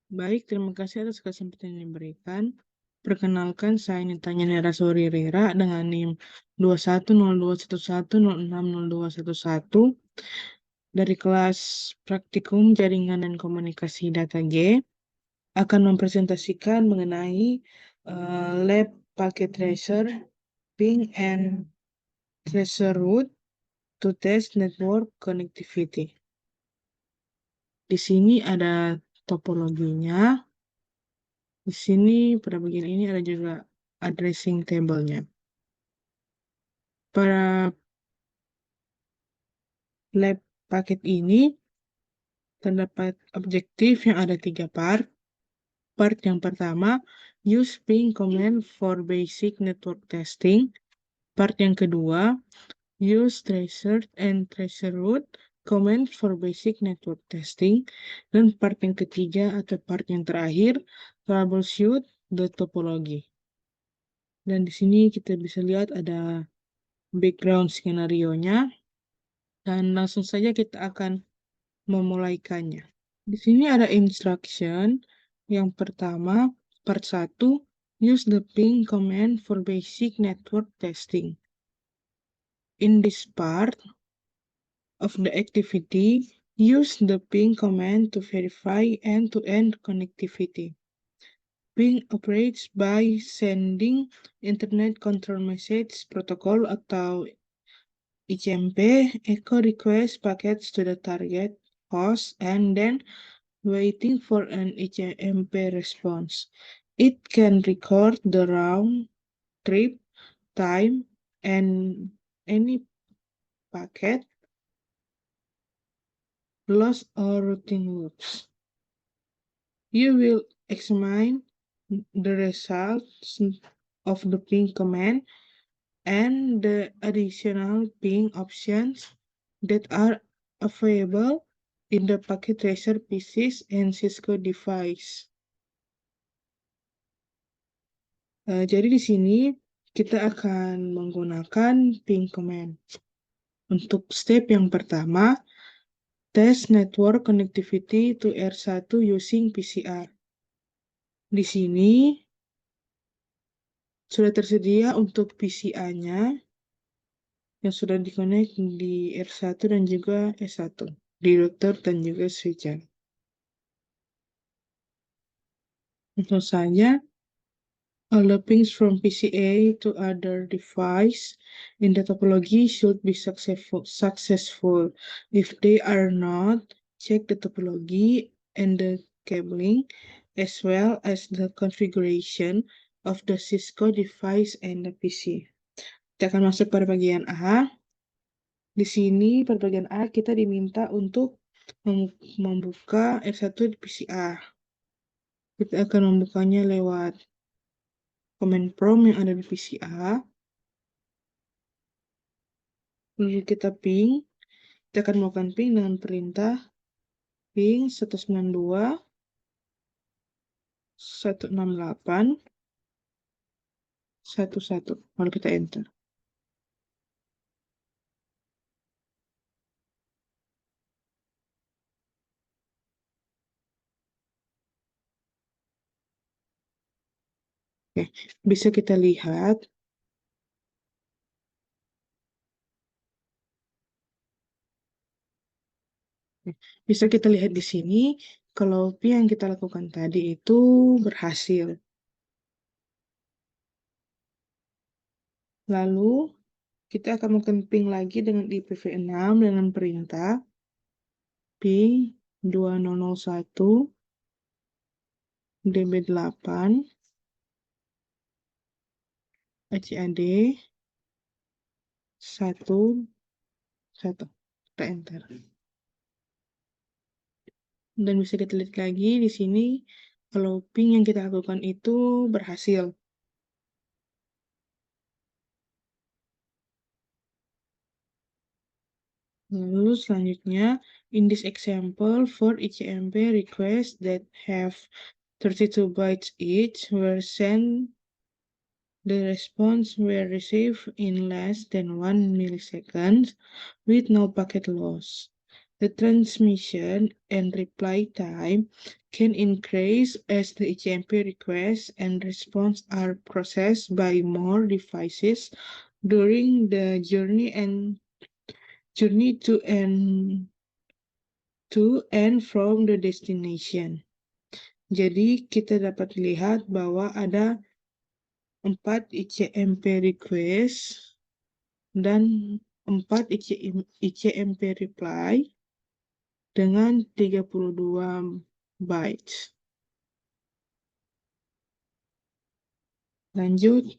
Baik, terima kasih atas kesempatan yang diberikan. Perkenalkan, saya Nitanya Nerasori Rera dengan NIM 210211060211 dari kelas Praktikum Jaringan dan Komunikasi Data G akan mempresentasikan mengenai lab packet tracer, ping, and tracer route to test network connectivity. Di sini ada topologinya. Di sini pada bagian ini ada juga addressing table-nya. Pada lab paket ini terdapat objektif yang ada 3 part. Part yang pertama, use ping command for basic network testing. Part yang kedua, use tracer and tracer route command for basic network testing. Dan part yang ketiga atau part yang terakhir, troubleshoot the topology. Dan di sini kita bisa lihat ada background skenario-nya. Dan langsung saja kita akan memulaikannya. Di sini ada instruction. Yang pertama, part 1, use the ping command for basic network testing. In this part of the activity, use the ping command to verify end-to-end connectivity. Ping operates by sending Internet Control Message Protocol atau ICMP echo request packets to the target host and then waiting for an ICMP response. It can record the round trip time and any packet loss or routing loops. You will examine the results of the ping command and the additional ping options that are available in the packet tracer PCs and Cisco device. Jadi di sini kita akan menggunakan ping command. Untuk step yang pertama, test network connectivity to R1 using PCR. Di sini sudah tersedia untuk PCA-nya yang sudah di-connect di R1 dan juga S1, di router dan juga switcher. Tentu saja, all the pings from PCA to other device in the topology should be successful. If they are not, check the topology and the cabling as well as the configuration of the Cisco device and the PC. Kita akan masuk pada bagian A. Di sini pada bagian A kita diminta untuk membuka R1 di PCA. Kita akan membukanya lewat command prompt yang ada di PCA. Lalu kita ping. Kita akan melakukan ping dengan perintah ping 192 168 11. Lalu kita enter. Oke, bisa kita lihat di sini kalau ping yang kita lakukan tadi itu berhasil. Lalu kita akan melakukan ping lagi dengan IPv6 dengan perintah ping 2001 db8 ACAD 1 1. Kita enter. Dan bisa kita lihat lagi di sini kalau ping yang kita lakukan itu berhasil. Lalu selanjutnya, in this example, for ICMP requests that have 32 bytes each were sent. The response were received in less than 1 millisecond with no packet loss. The transmission and reply time can increase as the HTTP requests and response are processed by more devices during the journey to and from the destination. Jadi kita dapat lihat bahwa ada 4 ICMP request dan 4 ICMP reply dengan 32 bytes. Lanjut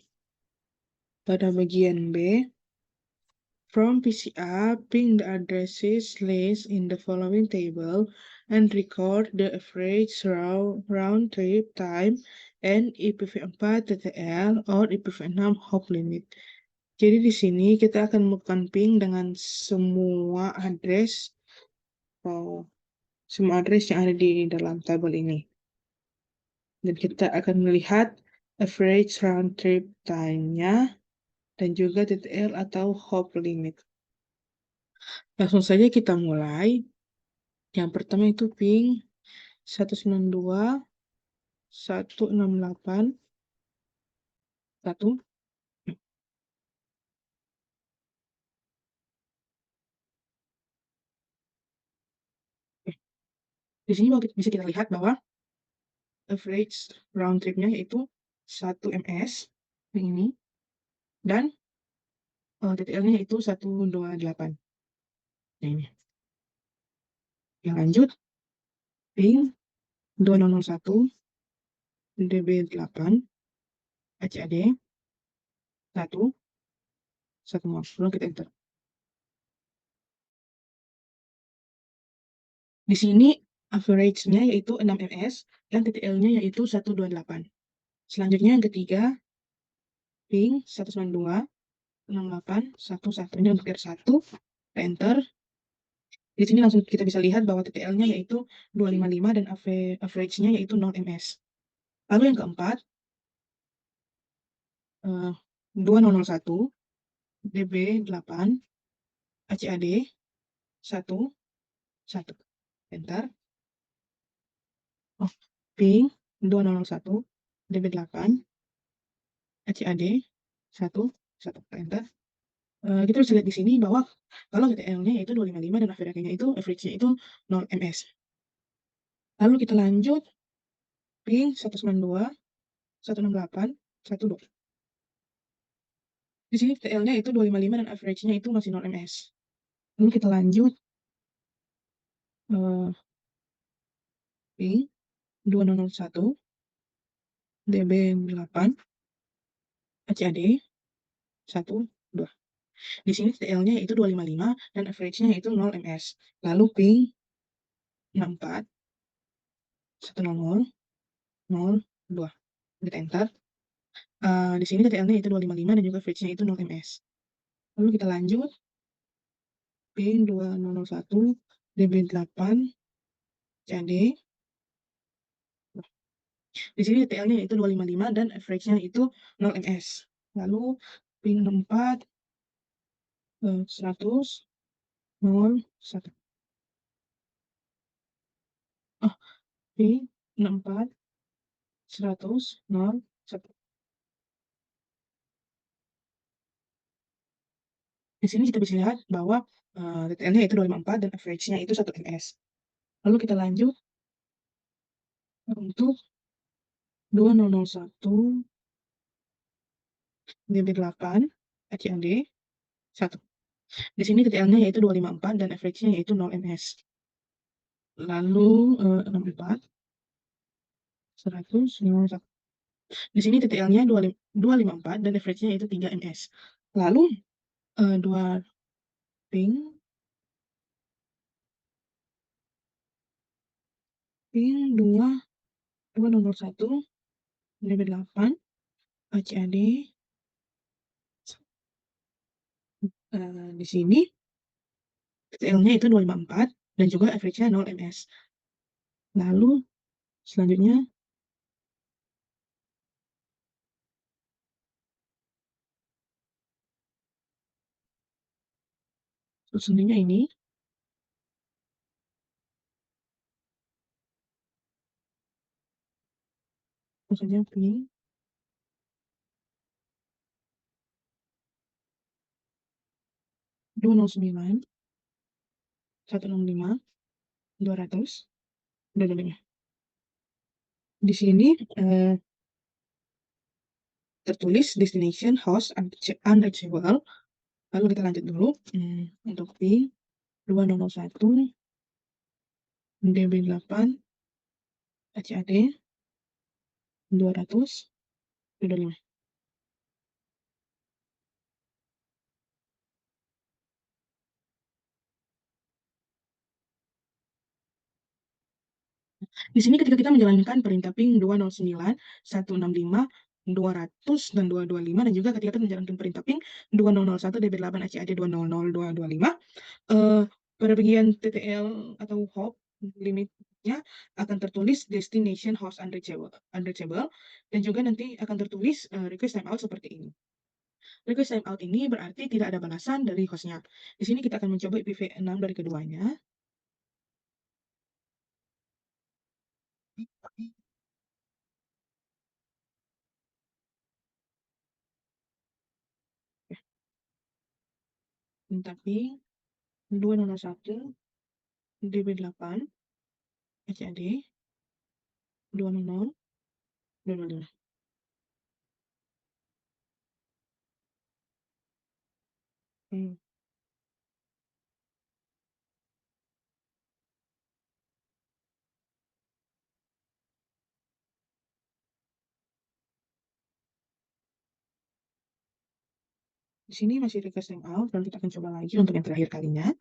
pada bagian B. From PCA, ping the addresses list in the following table and record the average round trip time and IPv4 TTL or IPv6 hop limit. Jadi di sini kita akan melakukan ping dengan semua address yang ada di dalam tabel ini. Dan kita akan melihat average round trip time-nya dan juga TTL atau hop limit. Langsung saja kita mulai. Yang pertama itu ping 192.168.1. Di sini bisa kita lihat bahwa average round trip-nya yaitu 1 ms ini dan TTL-nya yaitu 128. Nah, ini. Yang lanjut ping 2001 DB8 ACAD 1 belum kita enter. Di sini average-nya yaitu 6 ms dan TTL-nya yaitu 128. Selanjutnya yang ketiga ping 192.168.1. Ini untuk tier 1. Enter. Di sini langsung kita bisa lihat bahwa TTL-nya yaitu 255 dan average-nya yaitu 0 ms. Lalu yang keempat 2001 DB8 ACAD 1 Enter. Ping 2001 DB8 ACAD 1 Enter. Kita bisa lihat di sini bahwa kalau TTL-nya yaitu 255 dan average-nya itu 0 ms. Lalu kita lanjut ping 192.168.1. Di sini TTL-nya itu 255 dan average-nya itu masih 0 ms. Lalu kita lanjut ping 2001 DB8 ACAD 1 2. Di sini TTL-nya itu 255 dan average-nya itu 0 ms. Lalu ping 64 100 02. Kita enter. Di sini TTL-nya itu 255 dan juga average-nya itu 0 ms. Lalu kita lanjut ping 2001 DB8 CAD. Di sini TTL-nya itu 255 dan average-nya itu 0 ms. Lalu ping 64 100 01. Ping 64 100 01. Di sini kita bisa lihat bahwa TTL-nya itu 254 dan average-nya itu 1 ms. Lalu kita lanjut untuk 2001 DB8 ACAD 1. Di sini TTL-nya yaitu 254 dan average-nya yaitu 0 ms. Lalu 64 100 01. Di sini TTL-nya 254 dan average-nya yaitu 3 ms. Lalu 2 ping 2001 DB8 ACAD. Di sini TTL-nya itu 254 dan juga average-nya 0 ms. Lalu selanjutnya ini Maksudnya ping 209, 165, 200, 225. Di sini tertulis destination host unreachable. Lalu kita lanjut dulu untuk ping 2001 DB8 HCAD 200 25. Di sini ketika kita menjalankan perintah ping 209, 165, 200, dan 225, dan juga ketika kita menjalankan perintah ping 2001 DB8 HCAD 200225, pada bagian TTL atau hop limitnya akan tertulis destination host unreachable, dan juga nanti akan tertulis request timeout seperti ini. Request timeout ini berarti tidak ada balasan dari hostnya. Di sini kita akan mencoba IPv6 dari keduanya. Tapi 201 DB8 HCAD 200 202. Di sini masih request timeout, dan kita akan coba lagi untuk yang terakhir kalinya.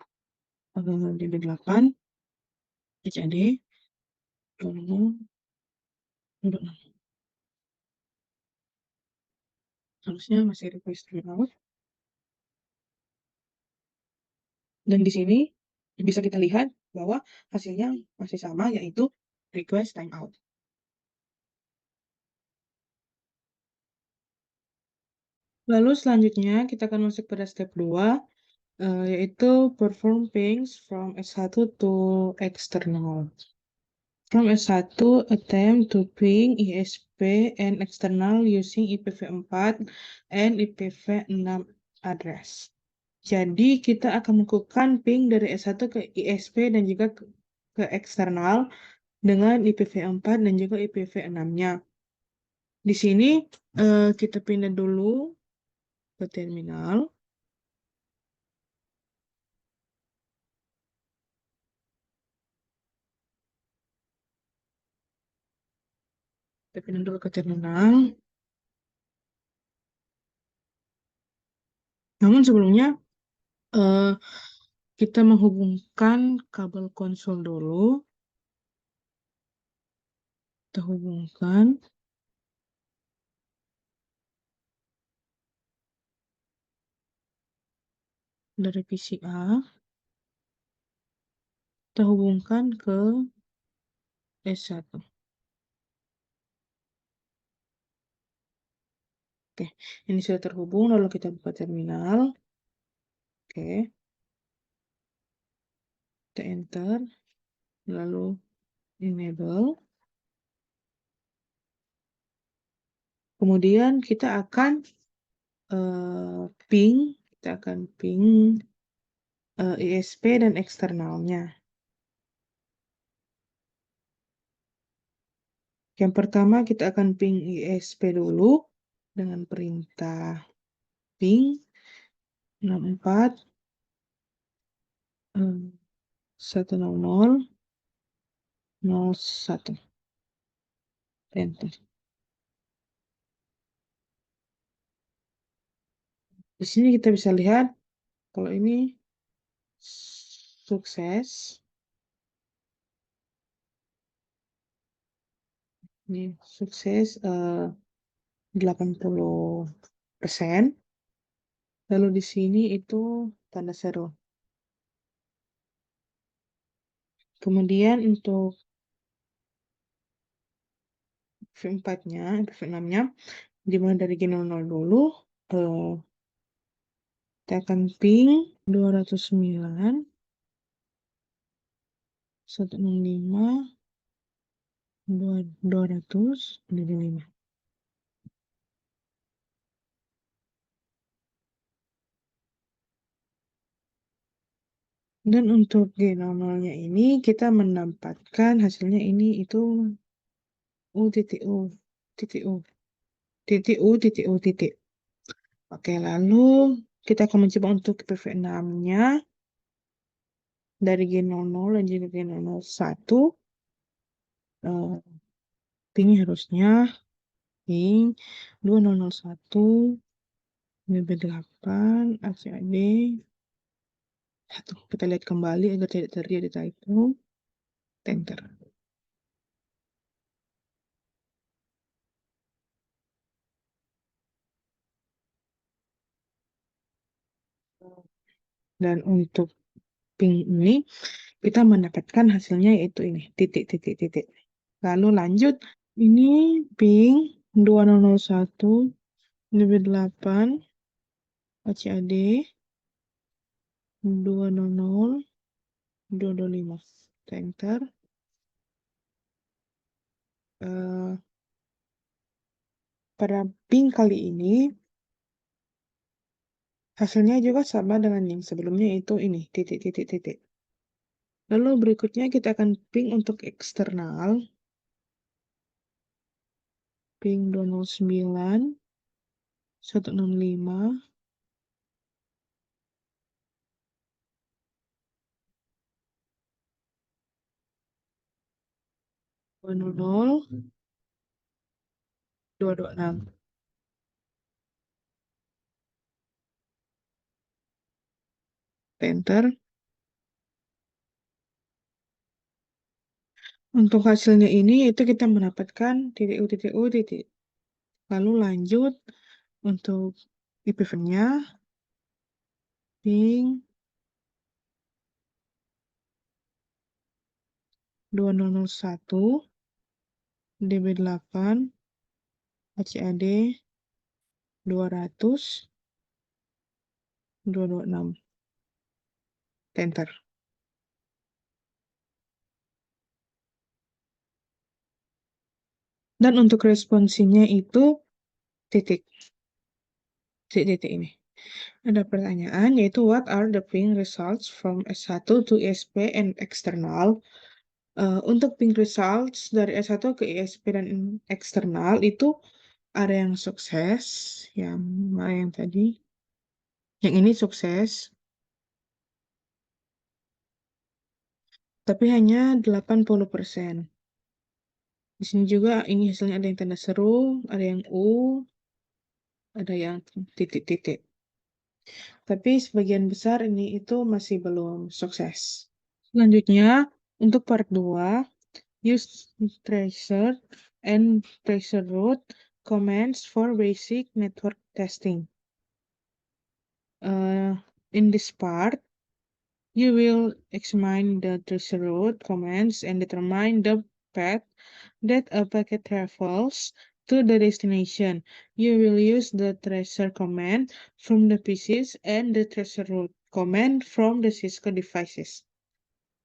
DB8 HCAD 200 206. Harusnya masih request timeout. Dan di sini bisa kita lihat bahwa hasilnya masih sama, yaitu request timeout. Lalu selanjutnya kita akan masuk pada step 2, yaitu perform pings from S1 to external. From S1, attempt to ping ISP and external using IPv4 and IPv6 address. Jadi kita akan melakukan ping dari S1 ke ISP dan juga ke eksternal dengan IPv4 dan juga IPv6-nya. Di sini kita pindah dulu ke terminal. Kita pindah dulu ke terminal. Namun sebelumnya kita menghubungkan kabel konsol dulu. Kita hubungkan. Dari PCA. Kita hubungkan ke S1. Oke, ini sudah terhubung, lalu kita buka terminal. Oke. Kita enter, lalu enable. Kemudian kita akan ping ISP dan eksternalnya. Yang pertama kita akan ping ISP dulu dengan perintah ping 64 100 01. Enter. Di sini kita bisa lihat kalau ini sukses. Ini sukses 80%. Lalu di sini itu tanda seru. Kemudian untuk V4-nya, V6-nya, dimulai dari G00 dulu. Kita akan ping 209, 165, 225. Dan untuk G00-nya ini kita mendapatkan hasilnya ini itu U titik U titik U titik U titik U titik. Oke, lalu kita akan mencoba untuk PV6-nya dari G00 dan juga G01. Ping harusnya ping 2001 BB8 ACAD 1. Kita lihat kembali agar tidak terjadi typo. Enter. Dan untuk ping ini kita mendapatkan hasilnya yaitu ini titik titik titik. Lalu lanjut, ini ping 2001 BB8 ACAD 200 225. Enter. Pada ping kali ini hasilnya juga sama dengan yang sebelumnya, itu ini titik titik titik. Lalu berikutnya kita akan ping untuk eksternal. Ping 209 165 200 226. Enter. Untuk hasilnya ini itu kita mendapatkan titik U titik U titik. Lalu lanjut untuk IPv-nya ping 2001 DB8 ACAD 200 226. Enter. Dan untuk responsinya itu titik titik ini. Ada pertanyaan yaitu what are the ping results from S1 to ISP and external? Untuk ping results dari S1 ke ISP dan eksternal itu ada yang sukses, yang mana yang tadi? Yang ini sukses, tapi hanya 80%. Di sini juga ini hasilnya ada yang tanda seru, ada yang U, ada yang titik-titik. Tapi sebagian besar ini itu masih belum sukses. Selanjutnya, untuk part 2, use tracer and tracer root commands for basic network testing. In this part, you will examine the tracer root commands and determine the path that a packet travels to the destination. You will use the tracer command from the PCs and the tracer root command from the Cisco devices.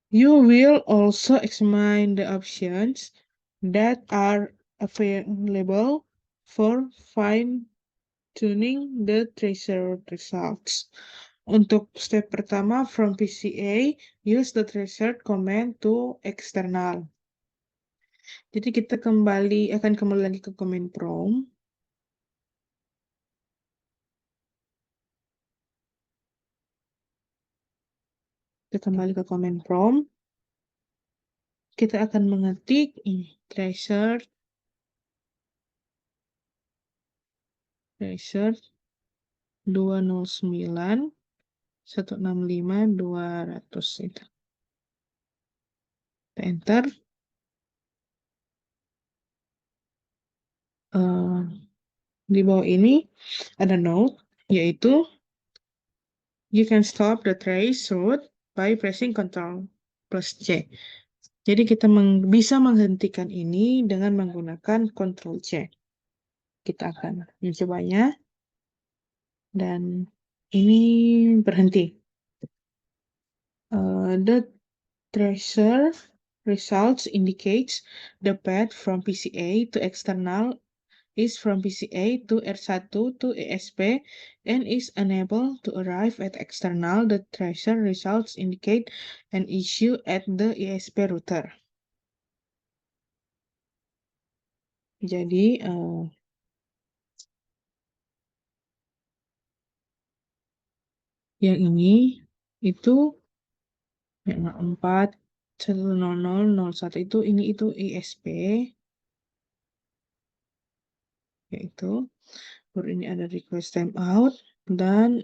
You will also examine the options that are available for fine-tuning the tracer results. Untuk step pertama, from PCA, use the tracer command to external. Jadi kita akan kembali lagi ke command prompt. Kita kembali ke command prompt. Kita akan mengetik ini tracer 209 165 200 itu. Enter. Di bawah ini ada note, yaitu you can stop the trace route by pressing Ctrl+C. Jadi kita bisa menghentikan ini dengan menggunakan Ctrl+C. Kita akan mencobanya. Dan ini berhenti. The tracer Results indicates the path from PCA to external is from PCA to R1 to ESP and is unable to arrive at external. The tracer results indicate an issue at the ESP router. Jadi yang ini itu yang 4.1.0.0.1 itu ISP yaitu baru ini ada request timeout dan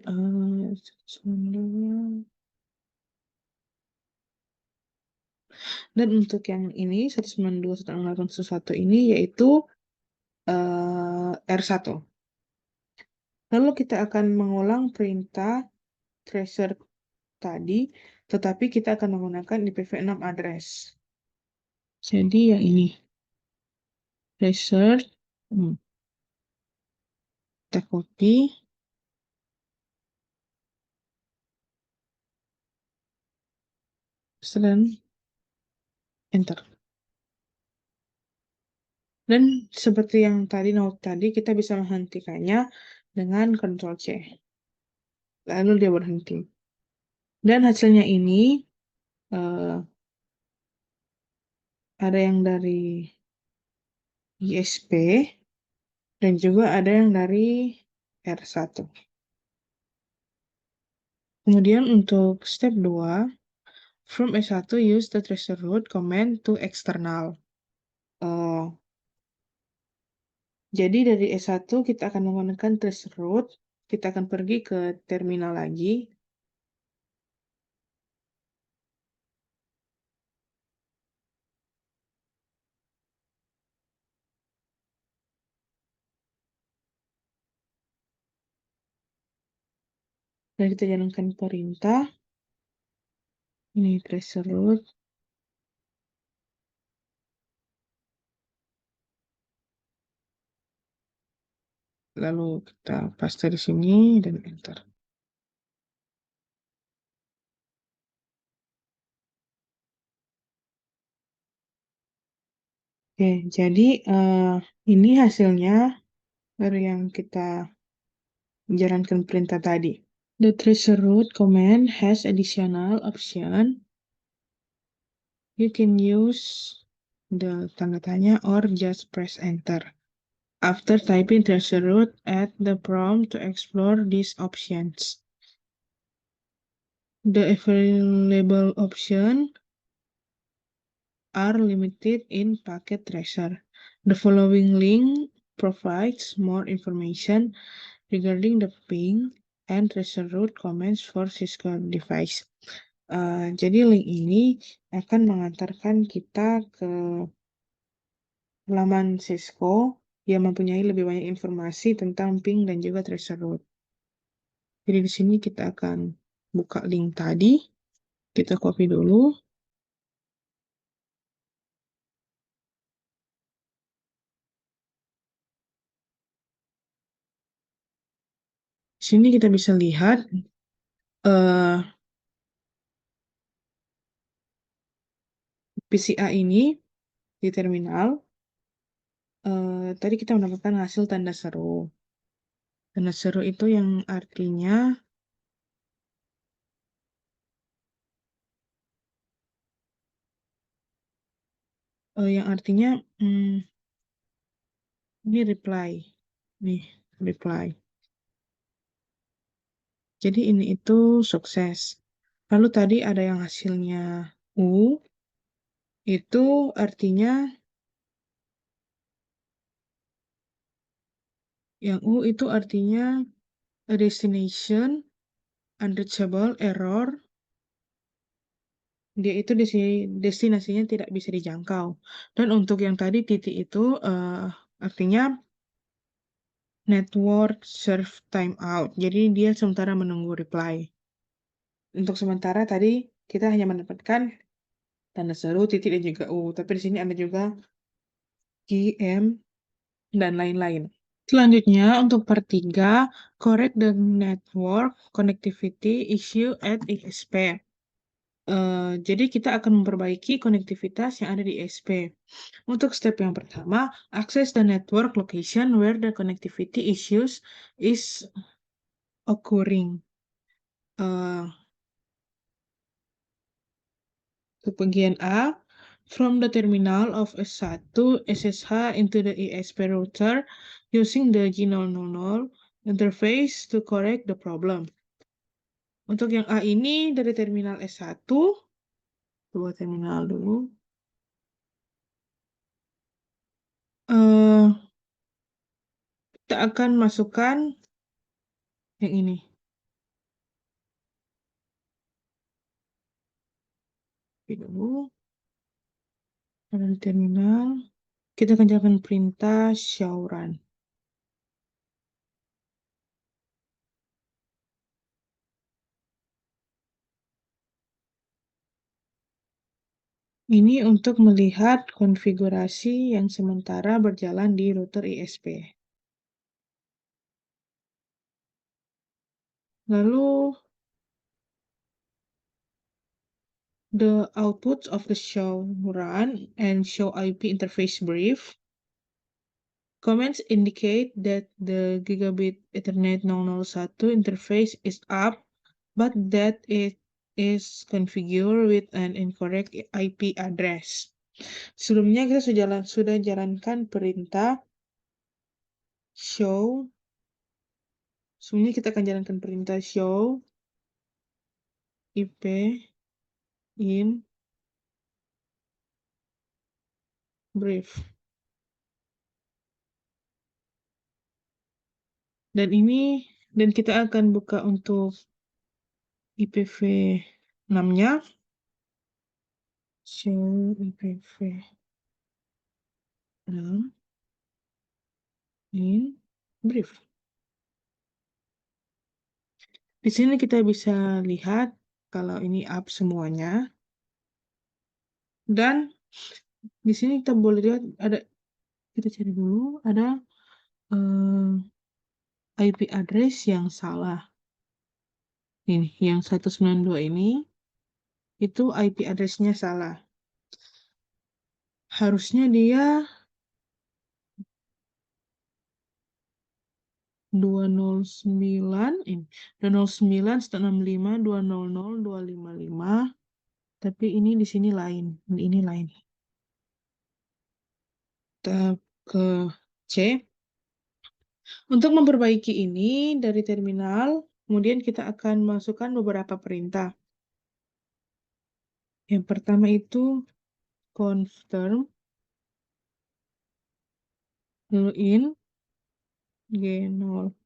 untuk yang ini 192.1.1 ini yaitu R1. Lalu kita akan mengulang perintah tracer tadi, tetapi kita akan menggunakan IPv6 address. Jadi yang ini tracer kita copy dan enter. Dan seperti yang tadi note tadi kita bisa menghentikannya dengan Ctrl C. Lalu dia berhenti. Dan hasilnya ini ada yang dari ISP dan juga ada yang dari R1. Kemudian untuk step 2, from S1 use the tracer route command to external. Jadi dari S1 kita akan menggunakan tracer route, kita akan pergi ke terminal lagi. Dan kita jalankan perintah. Ini tracer route. Lalu kita paste di sini dan enter. Oke, jadi ini hasilnya dari yang kita jalankan perintah tadi. The tracer route command has additional option. You can use the tanda tanya or just press enter. After typing tracer route, add the prompt to explore these options. The available options are limited in Packet Tracer. The following link provides more information regarding the ping and tracer route commands for Cisco device. Jadi link ini akan mengantarkan kita ke laman Cisco yang mempunyai lebih banyak informasi tentang ping dan juga tracer route. Jadi di sini kita akan buka link tadi, kita copy dulu. Di sini kita bisa lihat PCA ini di terminal. Tadi kita mendapatkan hasil tanda seru. Tanda seru itu yang artinya ini reply. Nih, reply. Jadi ini itu sukses. Lalu tadi ada yang hasilnya U. Itu artinya yang U itu artinya a destination unreachable error. Dia itu destinasinya tidak bisa dijangkau. Dan untuk yang tadi titik itu artinya network serve timeout. Jadi dia sementara menunggu reply. Untuk sementara tadi kita hanya mendapatkan tanda seru, titik dan juga U. Tapi di sini ada juga QM dan lain-lain. Selanjutnya untuk part 3, correct the network connectivity issue at ISP. Jadi kita akan memperbaiki konektivitas yang ada di ISP. Untuk step yang pertama, access the network location where the connectivity issues is occurring. Uh, Ke bagian A, from the terminal of S1 SSH into the ISP router using the G000 interface to correct the problem. Untuk yang A ini dari terminal S1, coba terminal dulu. Eh, Kita akan masukkan yang ini. Oke, dulu ada di terminal. Kita akan jalankan perintah show run. Ini untuk melihat konfigurasi yang sementara berjalan di router ISP. Lalu, the outputs of the show run and show IP interface brief. Comments indicate that the Gigabit Ethernet 001 interface is up, but that it is configured with an incorrect IP address. Sebelumnya kita sudah jalankan perintah show. Sebelumnya kita akan jalankan perintah show IP in brief. Dan kita akan buka untuk IPv 6-nya. Show IPv 6 in brief. Di sini kita bisa lihat kalau ini up semuanya. Dan di sini kita boleh lihat ada, kita cari dulu, ada IP address yang salah. Ini, yang 192 ini, itu IP address-nya salah. Harusnya dia 209, ini, 209.165.200.255, tapi ini di sini lain, ini lain. Kita ke C. Untuk memperbaiki ini dari terminal, kemudian kita akan masukkan beberapa perintah. Yang pertama itu confirm, lalu in G01,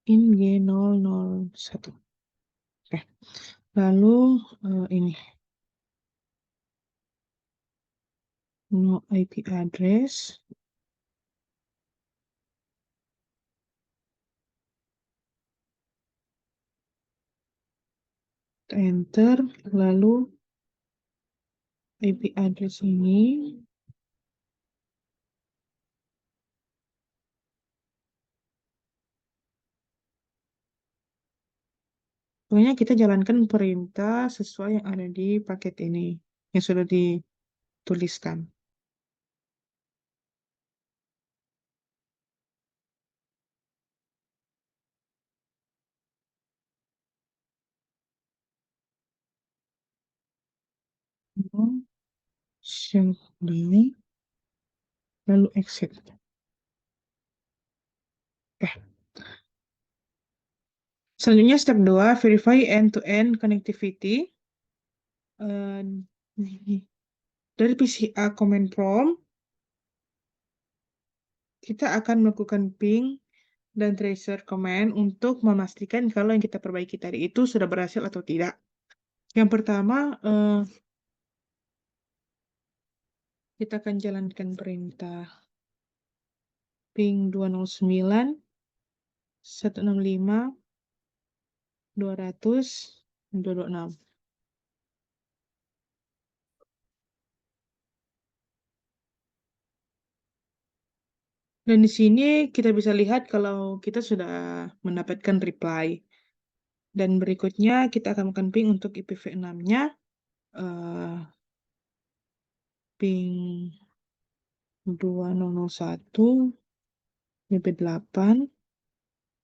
in G001. Oke. Lalu ini no IP address. Enter, lalu IP address ini pokoknya kita jalankan perintah sesuai yang ada di paket ini yang sudah dituliskan. Shutdown, lalu exit. Selanjutnya step 2, verify end-to-end connectivity. Dari PCA command prompt, kita akan melakukan ping dan tracer command untuk memastikan kalau yang kita perbaiki tadi itu sudah berhasil atau tidak. Yang pertama, kita akan jalankan perintah ping 209, 165, 200, 226. Dan di sini kita bisa lihat kalau kita sudah mendapatkan reply. Dan berikutnya kita akan melakukan ping untuk IPv6-nya. Ping 2001, BB8,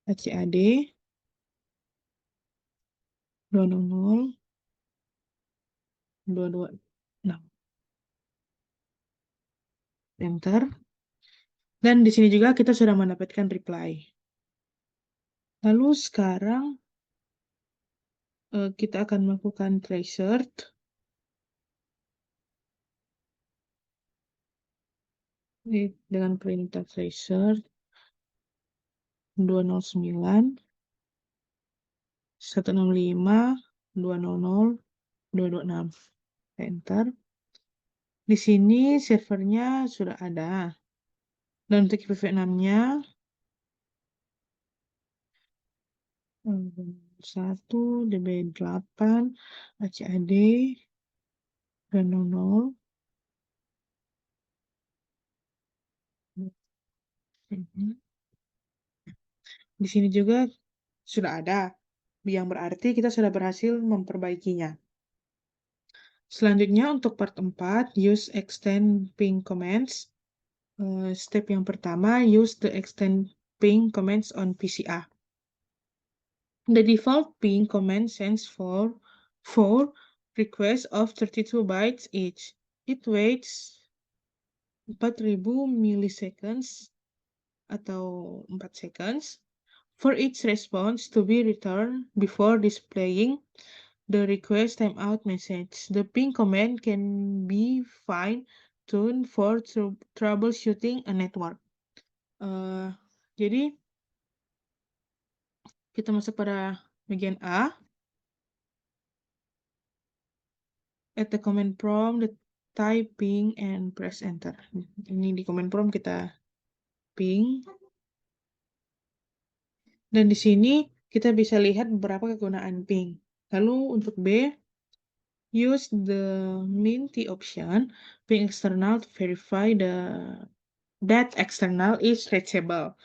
ACAD, 200, 226. Enter. Dan di sini juga kita sudah mendapatkan reply. Lalu sekarang kita akan melakukan tracer dengan perintah tracer 209 165 200 226. Enter. Di sini servernya sudah ada. Dan untuk IPv6-nya 1 DB8 ACAD 200. Di sini juga sudah ada, yang berarti kita sudah berhasil memperbaikinya. Selanjutnya untuk part 4, use extend ping commands. Step yang pertama, use the extend ping commands on PCA. The default ping command sends for 4 requests of 32 bytes each. It waits 4000 milliseconds atau 4 seconds for each response to be returned before displaying the request timeout message. The ping command can be fine-tuned for troubleshooting a network. Jadi kita masuk pada bagian A. At the command prompt, the type ping and press enter. Ini di command prompt kita ping. Dan di sini kita bisa lihat beberapa kegunaan ping. Lalu untuk B, use the min_t option ping external to verify that external is reachable.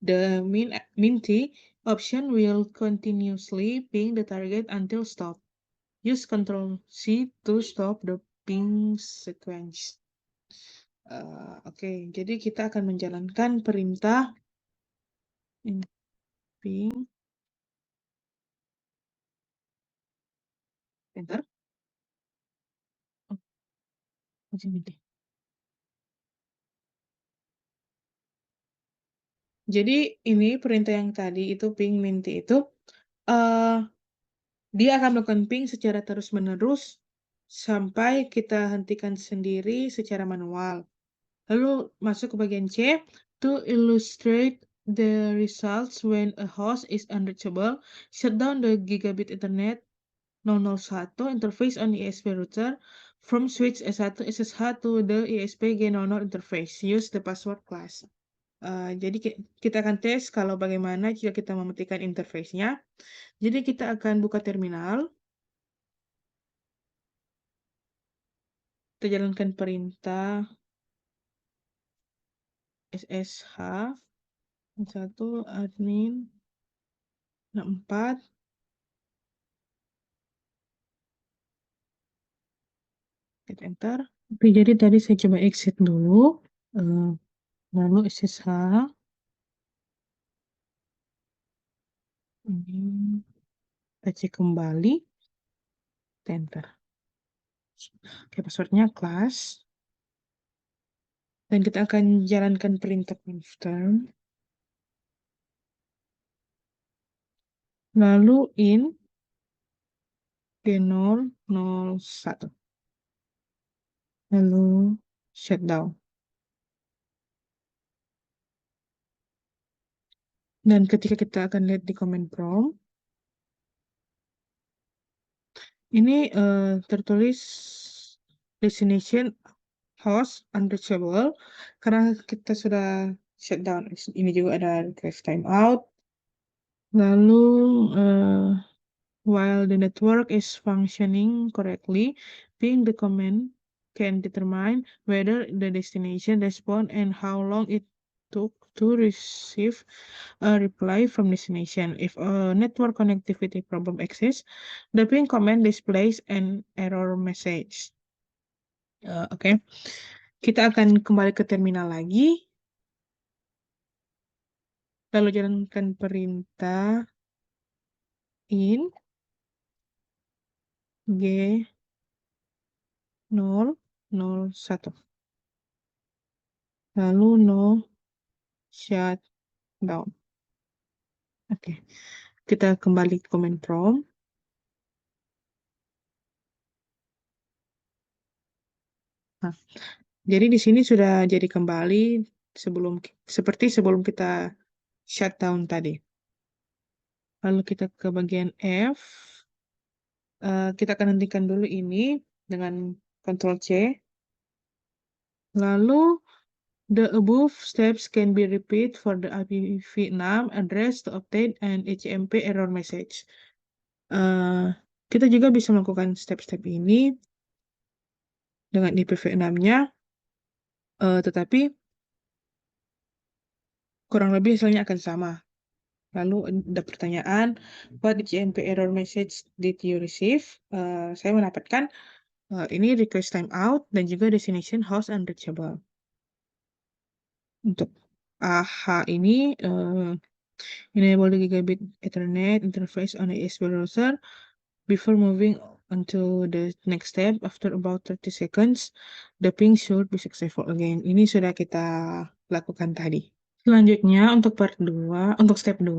The min_t option will continuously ping the target until stop. Use Ctrl+C to stop the ping sequence. Oke, jadi kita akan menjalankan perintah ping. Enter. Jadi ini perintah yang tadi itu ping min_t itu dia akan melakukan ping secara terus-menerus sampai kita hentikan sendiri secara manual. Lalu masuk ke bagian C, to illustrate the results when a host is unreachable, shut down the gigabit Ethernet 001 interface on ISP router from switch S1 SSH to the ISP G00 interface. Use the password class. Jadi kita akan tes kalau bagaimana jika kita mematikan interface-nya. Jadi kita akan buka terminal. Kita jalankan perintah SSH 1 admin 64. Kita enter. Oke, jadi tadi saya coba exit dulu. Lalu SSH. Kita cek kembali. Enter. Oke, passwordnya class. Dan kita akan jalankan perintah confirm. Lalu in G001. Lalu shutdown. Dan ketika kita akan lihat di command prompt, ini tertulis destination host unreachable karena kita sudah shutdown. Ini juga ada request timeout. Lalu while the network is functioning correctly, ping the command can determine whether the destination respond and how long it to receive a reply from destination. If a network connectivity problem exists, the ping command displays an error message. Oke. Kita akan kembali ke terminal lagi. Lalu jalankan perintah in G001. Lalu no shutdown. Oke. Kita kembali ke command prompt. Nah, jadi di sini sudah jadi kembali seperti sebelum kita shutdown tadi. Lalu kita ke bagian F. Kita akan hentikan dulu ini dengan Ctrl C. Lalu the above steps can be repeat for the IPv6 address to obtain an HTTP error message. Kita juga bisa melakukan step-step ini dengan IPv6-nya, tetapi kurang lebih hasilnya akan sama. Lalu ada pertanyaan, what HTTP error message did you receive? Saya mendapatkan ini request timeout dan juga destination host unreachable. Untuk AH ini enable the gigabit Ethernet interface on the AES browser before moving onto the next step. After about 30 seconds, the ping should be successful again. Ini sudah kita lakukan tadi. Selanjutnya untuk step 2,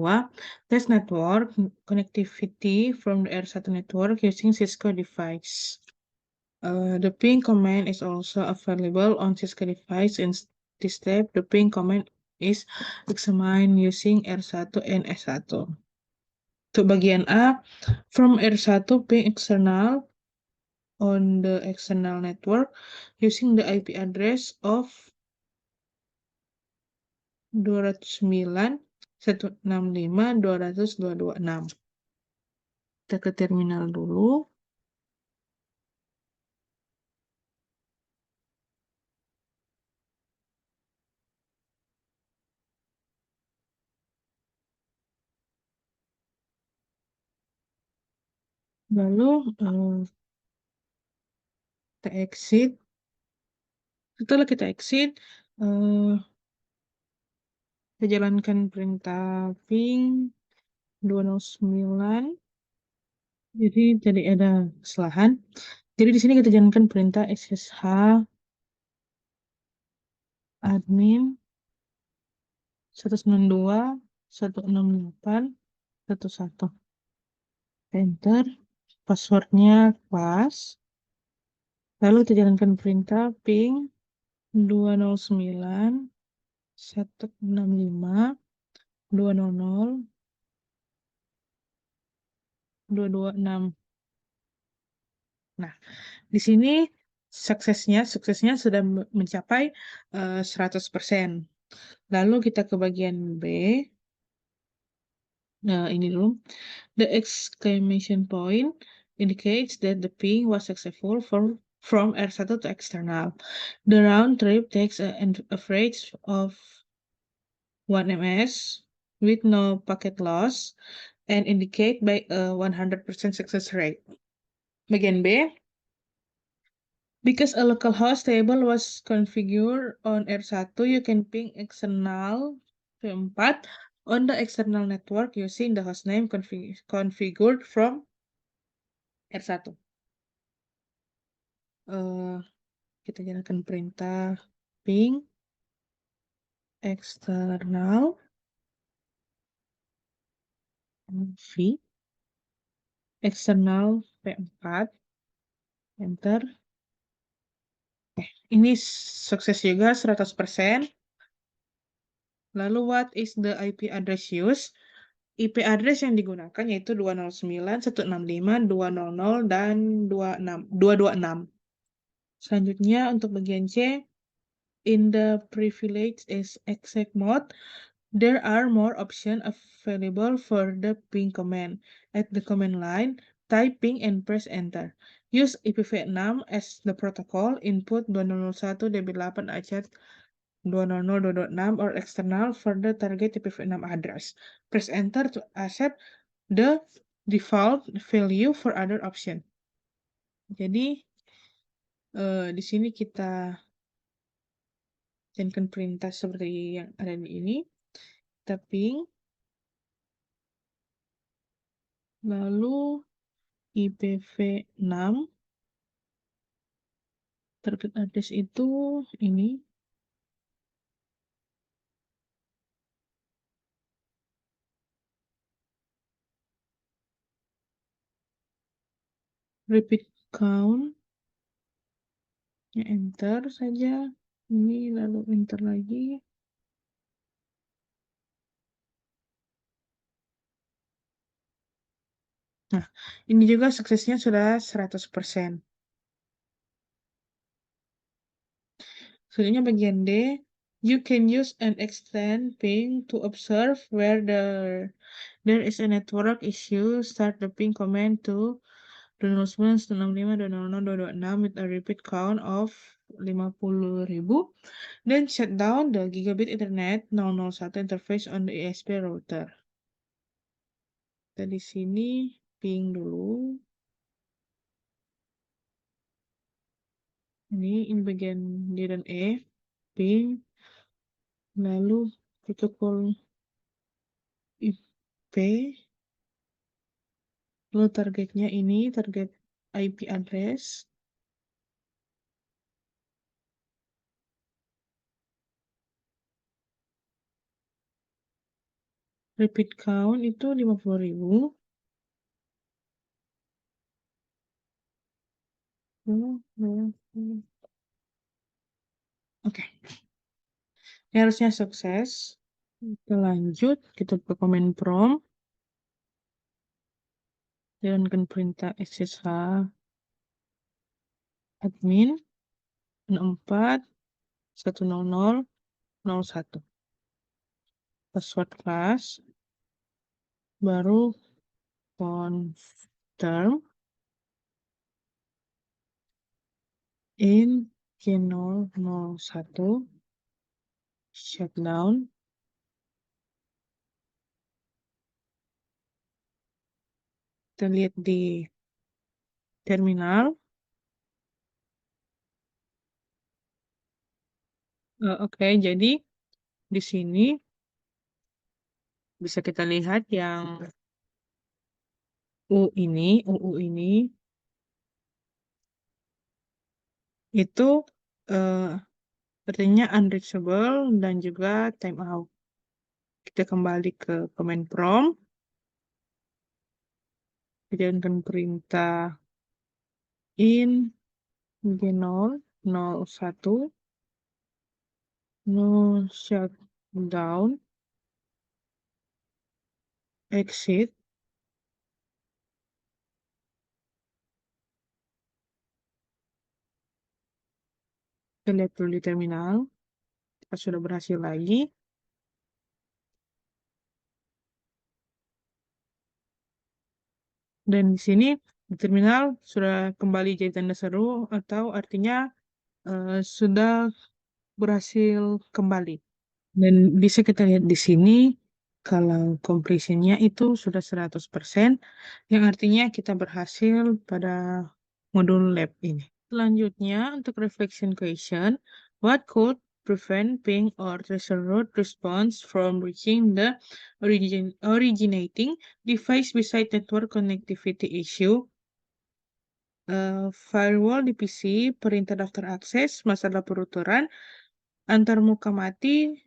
test network connectivity from the R1 network using Cisco device. The ping command is also available on Cisco device. In this step, the ping command is examined using R1 and S1. Untuk bagian A, from R1 ping external on the external network using the IP address of 209.165.200.226. Kita ke terminal dulu. Lalu kita exit. Setelah kita exit, kita jalankan perintah ping 209. Jadi tadi ada kesalahan. Jadi di sini kita jalankan perintah SSH admin 192.168.11. Enter. Passwordnya pas. Lalu kita jalankan perintah ping 209.165.200.226. Nah, di sini suksesnya sudah mencapai 100%. Lalu kita ke bagian B. Nah, ini dulu. The exclamation point indicates that the ping was successful from R1 to external. The round trip takes an average of 1 ms with no packet loss and indicate by a 100% success rate. Bagian B. Because a localhost table was configured on R1, you can ping external V4 on the external network using the hostname configured from R1. Kita jalankan perintah ping external v external V4. Enter. Ini sukses juga 100%. Lalu what is the IP address used? IP address yang digunakan yaitu 209.165.200 dan 226. Selanjutnya untuk bagian C, in the privilege is exec mode, there are more options available for the ping command. At the command line, type ping and press enter. Use IPv6 as the protocol, input 2001 DB8 achat 200.6 or external for the target IPv6 address. Press enter to accept the default value for other option. Jadi di sini kita jadikan perintah seperti yang ada di ini. Kita ping, lalu IPv6 target address itu ini. Repeat count, ya enter saja. Ini lalu enter lagi. Nah, ini juga suksesnya sudah 100%. Selanjutnya bagian D, you can use an extend ping to observe where there is a network issue. Start the ping command to 209.165.200.226 with a repeat count of 50.000. Then shut down the gigabit Ethernet 001 interface on the ISP router. Kita di sini ping dulu. Ini bagian D dan E, ping. Lalu protokol IP. Lalu targetnya ini, target IP address. Repeat count itu 50.000. Oke. Ini harusnya sukses. Kita lanjut, kita ke command prompt. Jalankan perintah ssh admin 64.100.01. Password class, baru confirm in G001 shutdown. Kita lihat di terminal. Oke, jadi di sini bisa kita lihat yang UU ini itu artinya unreachable dan juga timeout. Kita kembali ke command prompt. Jalankan perintah in G001 no shutdown exit. Kita lihat dulu di terminal. Kita sudah berhasil lagi. Dan di sini di terminal sudah kembali jadi tanda seru atau artinya sudah berhasil kembali. Dan bisa kita lihat di sini kalau completion-nya itu sudah 100%, yang artinya kita berhasil pada modul lab ini. Selanjutnya untuk reflection question, what could prevent ping or tracer route response from reaching the originating device beside network connectivity issue? Firewall di PC, perintah daftar akses, masalah peruturan, antar muka mati,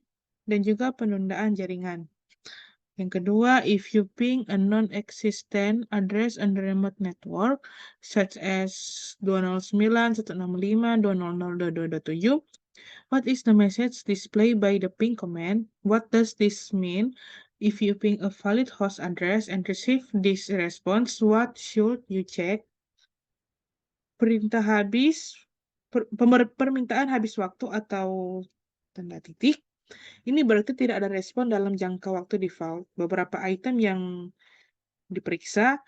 dan juga penundaan jaringan. Yang kedua, if you ping a non-existent address on the remote network, such as 209.165.200.227, what is the message displayed by the ping command? What does this mean? If you ping a valid host address and receive this response, what should you check? Perintah habis, permintaan habis waktu atau tanda titik. Ini berarti tidak ada respon dalam jangka waktu default. Beberapa item yang diperiksa,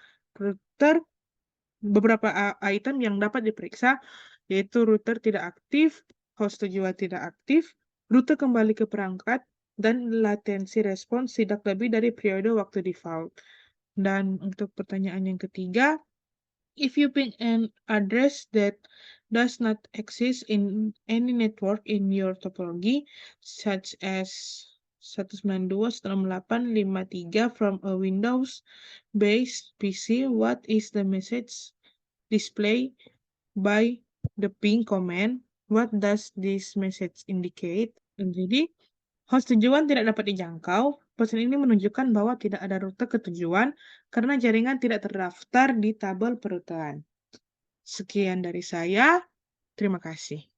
beberapa item yang dapat diperiksa, yaitu router tidak aktif, host tujuan tidak aktif, rute kembali ke perangkat, dan latensi respons tidak lebih dari periode waktu default. Dan untuk pertanyaan yang ketiga, if you ping an address that does not exist in any network in your topology, such as 192.168.53 from a Windows-based PC, what is the message displayed by the ping command? What does this message indicate? Jadi, host tujuan tidak dapat dijangkau. Pesan ini menunjukkan bahwa tidak ada rute ke tujuan karena jaringan tidak terdaftar di tabel perutean. Sekian dari saya. Terima kasih.